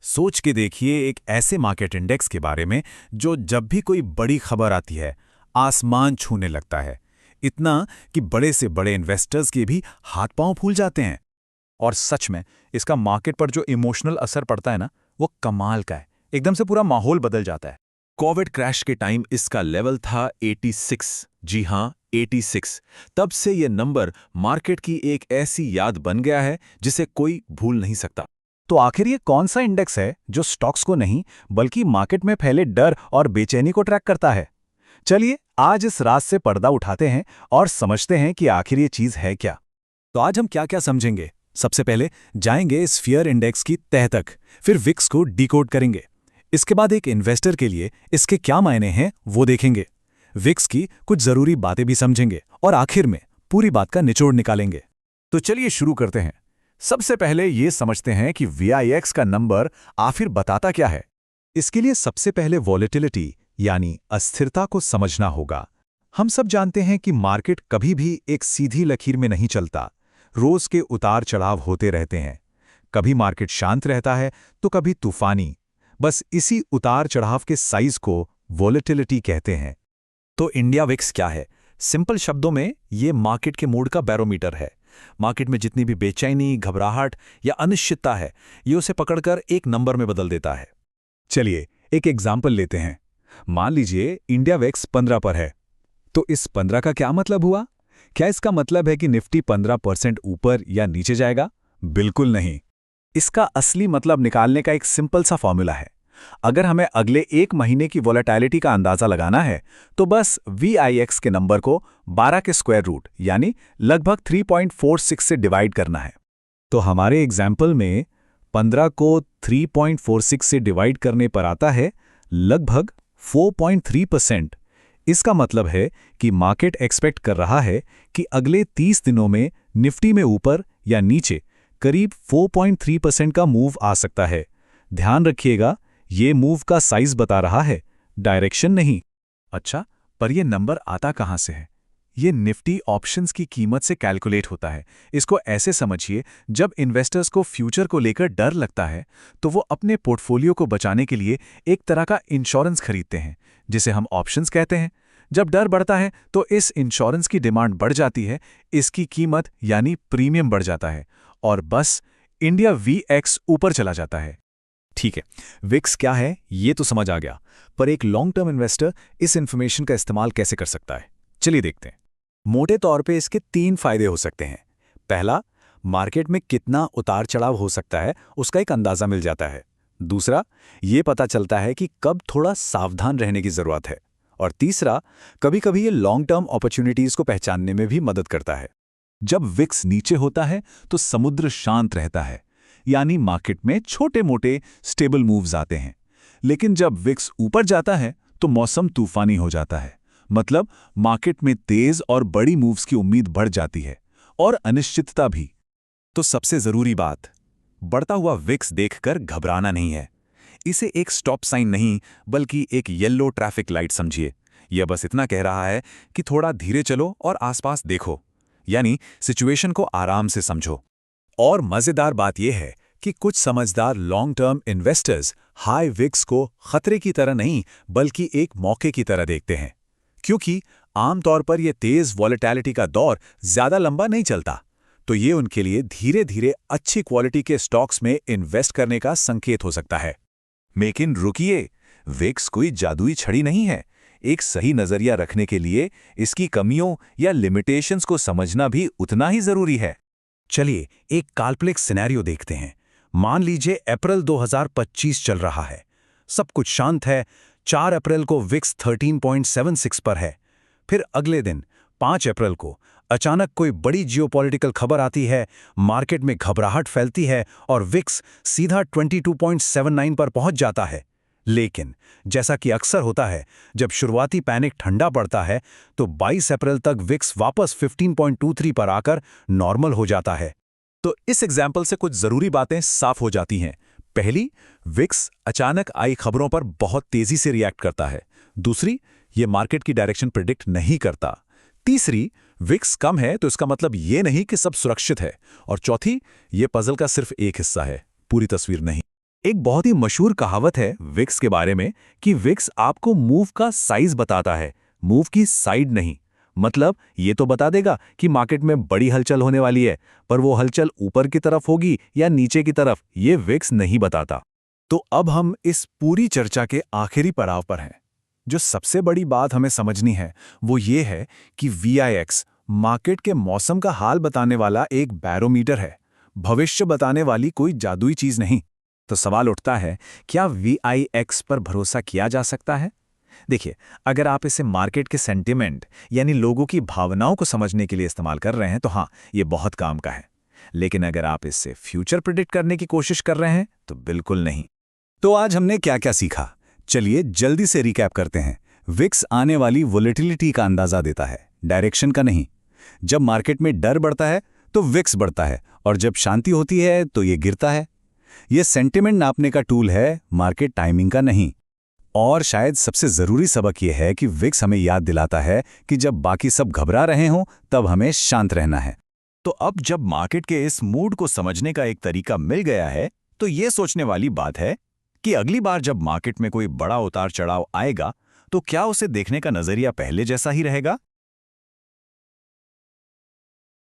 सोच के देखिए एक ऐसे मार्केट इंडेक्स के बारे में जो जब भी कोई बड़ी खबर आती है आसमान छूने लगता है। इतना कि बड़े से बड़े इन्वेस्टर्स के भी हाथ पांव फूल जाते हैं। और सच में इसका मार्केट पर जो इमोशनल असर पड़ता है ना, वो कमाल का है। एकदम से पूरा माहौल बदल जाता है। कोविड क्रैश के टाइम इसका लेवल था 86। जी हां, 86। तब से ये नंबर मार्केट की एक ऐसी याद बन गया है जिसे कोई भूल नहीं सकता। तो आखिर ये कौन सा इंडेक्स है जो स्टॉक्स को नहीं बल्कि मार्केट में फैले डर और बेचैनी को ट्रैक करता है? चलिए आज इस राज से पर्दा उठाते हैं और समझते हैं कि आखिर ये चीज है क्या। तो आज हम क्या क्या समझेंगे। सबसे पहले जाएंगे इस फियर इंडेक्स की तह तक, फिर विक्स को डिकोड करेंगे। इसके बाद एक इन्वेस्टर के लिए इसके क्या मायने हैं वो देखेंगे। विक्स की कुछ जरूरी बातें भी समझेंगे और आखिर में पूरी बात का निचोड़ निकालेंगे। तो चलिए शुरू करते हैं। सबसे पहले ये समझते हैं कि VIX का नंबर आखिर बताता क्या है। इसके लिए सबसे पहले वॉलेटिलिटी यानी अस्थिरता को समझना होगा। हम सब जानते हैं कि मार्केट कभी भी एक सीधी लकीर में नहीं चलता। रोज के उतार चढ़ाव होते रहते हैं। कभी मार्केट शांत रहता है तो कभी तूफानी। बस इसी उतार चढ़ाव के साइज को वॉलेटिलिटी कहते हैं। तो इंडिया विक्स क्या है? सिंपल शब्दों में ये मार्केट के मूड का बैरोमीटर है। मार्केट में जितनी भी बेचैनी, घबराहट या अनिश्चितता है, ये उसे पकड़कर एक नंबर में बदल देता है। चलिए एक एग्जाम्पल लेते हैं। मान लीजिए इंडिया विक्स 15 पर है। तो इस 15 का क्या मतलब हुआ? क्या इसका मतलब है कि निफ्टी 15% ऊपर या नीचे जाएगा? बिल्कुल नहीं। इसका असली मतलब निकालने का एक सिंपल सा फॉर्मूला है। अगर हमें अगले एक महीने की वोलेटिलिटी का अंदाजा लगाना है तो बस VIX के नंबर को 12 के स्क्वायर रूट यानी लगभग 3.46 से डिवाइड करना है। तो हमारे एग्जाम्पल में 15 को 3.46 से डिवाइड करने पर आता है लगभग 4.3%। इसका मतलब है कि मार्केट एक्सपेक्ट कर रहा है कि अगले 30 दिनों में निफ्टी में ऊपर या नीचे करीब 4.3% का मूव आ सकता है। ध्यान रखिएगा, ये मूव का साइज बता रहा है, डायरेक्शन नहीं। अच्छा, पर ये नंबर आता कहाँ से है? ये निफ्टी ऑप्शंस की कीमत से कैलकुलेट होता है। इसको ऐसे समझिए, जब इन्वेस्टर्स को फ्यूचर को लेकर डर लगता है तो वो अपने पोर्टफोलियो को बचाने के लिए एक तरह का इंश्योरेंस खरीदते हैं, जिसे हम ऑप्शंस कहते हैं। जब डर बढ़ता है तो इस इंश्योरेंस की डिमांड बढ़ जाती है, इसकी कीमत यानी प्रीमियम बढ़ जाता है और बस इंडिया VX ऊपर चला जाता है। ठीक है, विक्स क्या है ये तो समझ आ गया, पर एक लॉन्ग टर्म इन्वेस्टर इस इंफॉर्मेशन का इस्तेमाल कैसे कर सकता है? चलिए देखते हैं। मोटे तौर पे इसके 3 फायदे हो सकते हैं। पहला, मार्केट में कितना उतार चढ़ाव हो सकता है उसका एक अंदाजा मिल जाता है। दूसरा, ये पता चलता है कि कब थोड़ा सावधान रहने की जरूरत है। और तीसरा, कभी-कभी ये लॉन्ग टर्म अपॉर्चुनिटीज को पहचानने में भी मदद करता है। जब विक्स नीचे होता है तो समुद्र शांत रहता है, यानी मार्केट में छोटे मोटे स्टेबल मूव्स आते हैं। लेकिन जब विक्स ऊपर जाता है तो मौसम तूफानी हो जाता है। मतलब मार्केट में तेज और बड़ी मूव्स की उम्मीद बढ़ जाती है और अनिश्चितता भी। तो सबसे जरूरी बात, बढ़ता हुआ विक्स देखकर घबराना नहीं है। इसे एक स्टॉप साइन नहीं बल्कि एक येलो ट्रैफिक लाइट समझिए। यह बस इतना कह रहा है कि थोड़ा धीरे चलो और आसपास देखो, यानी सिचुएशन को आराम से समझो। और मजेदार बात यह है कि कुछ समझदार long term investors high VIX को खतरे की तरह नहीं बल्कि एक मौके की तरह देखते हैं, क्योंकि आमतौर पर यह तेज वॉलेटिलिटी का दौर ज्यादा लंबा नहीं चलता। तो ये उनके लिए धीरे धीरे अच्छी क्वालिटी के स्टॉक्स में इन्वेस्ट करने का संकेत हो सकता है। लेकिन रुकिए, विक्स कोई जादुई छड़ी नहीं है। एक सही नजरिया रखने के लिए इसकी कमियों या लिमिटेशंस को समझना भी उतना ही जरूरी है। चलिए एक काल्पनिक सिनेरियो देखते हैं। मान लीजिए अप्रैल 2025 चल रहा है, सब कुछ शांत है। 4 अप्रैल को विक्स 13.76 पर है। फिर अगले दिन 5 अप्रैल को अचानक कोई बड़ी जियोपॉलिटिकल खबर आती है, मार्केट में घबराहट फैलती है और विक्स सीधा 22.79 पर पहुंच जाता है। लेकिन जैसा कि अक्सर होता है, जब शुरुआती पैनिक ठंडा पड़ता है तो 22 अप्रैल तक विक्स वापस 15.23 पर आकर नॉर्मल हो जाता है। तो इस एग्जाम्पल से कुछ जरूरी बातें साफ हो जाती हैं। पहली, विक्स अचानक आई खबरों पर बहुत तेजी से रिएक्ट करता है। दूसरी, ये मार्केट की डायरेक्शन प्रिडिक्ट नहीं करता। तीसरी, विक्स कम है तो इसका मतलब ये नहीं कि सब सुरक्षित है। और चौथी, ये पजल का सिर्फ एक हिस्सा है, पूरी तस्वीर नहीं। एक बहुत ही मशहूर कहावत है विक्स के बारे में कि विक्स आपको मूव का साइज बताता है, मूव की साइड नहीं। मतलब ये तो बता देगा कि मार्केट में बड़ी हलचल होने वाली है, पर वो हलचल ऊपर की तरफ होगी या नीचे की तरफ, ये विक्स नहीं बताता। तो अब हम इस पूरी चर्चा के आखिरी पड़ाव पर हैं। जो सबसे बड़ी बात हमें समझनी है वो ये है कि VIX मार्केट के मौसम का हाल बताने वाला एक बैरोमीटर है, भविष्य बताने वाली कोई जादुई चीज नहीं। तो सवाल उठता है, क्या VIX पर भरोसा किया जा सकता है? देखिए, अगर आप इसे मार्केट के सेंटिमेंट यानी लोगों की भावनाओं को समझने के लिए इस्तेमाल कर रहे हैं तो हाँ, ये बहुत काम का है। लेकिन अगर आप इससे फ्यूचर प्रिडिक्ट करने की कोशिश कर रहे हैं तो बिल्कुल नहीं। तो आज हमने क्या क्या सीखा, चलिए जल्दी से रिकैप करते हैं। विक्स आने वाली वोलेटिलिटी का अंदाजा देता है, डायरेक्शन का नहीं। जब मार्केट में डर बढ़ता है तो विक्स बढ़ता है, और जब शांति होती है तो ये गिरता है। ये सेंटिमेंट नापने का टूल है, मार्केट टाइमिंग का नहीं। और शायद सबसे जरूरी सबक यह है कि विक्स हमें याद दिलाता है कि जब बाकी सब घबरा रहे हों तब हमें शांत रहना है। तो अब जब मार्केट के इस मूड को समझने का एक तरीका मिल गया है, तो ये सोचने वाली बात है कि अगली बार जब मार्केट में कोई बड़ा उतार चढ़ाव आएगा तो क्या उसे देखने का नजरिया पहले जैसा ही रहेगा,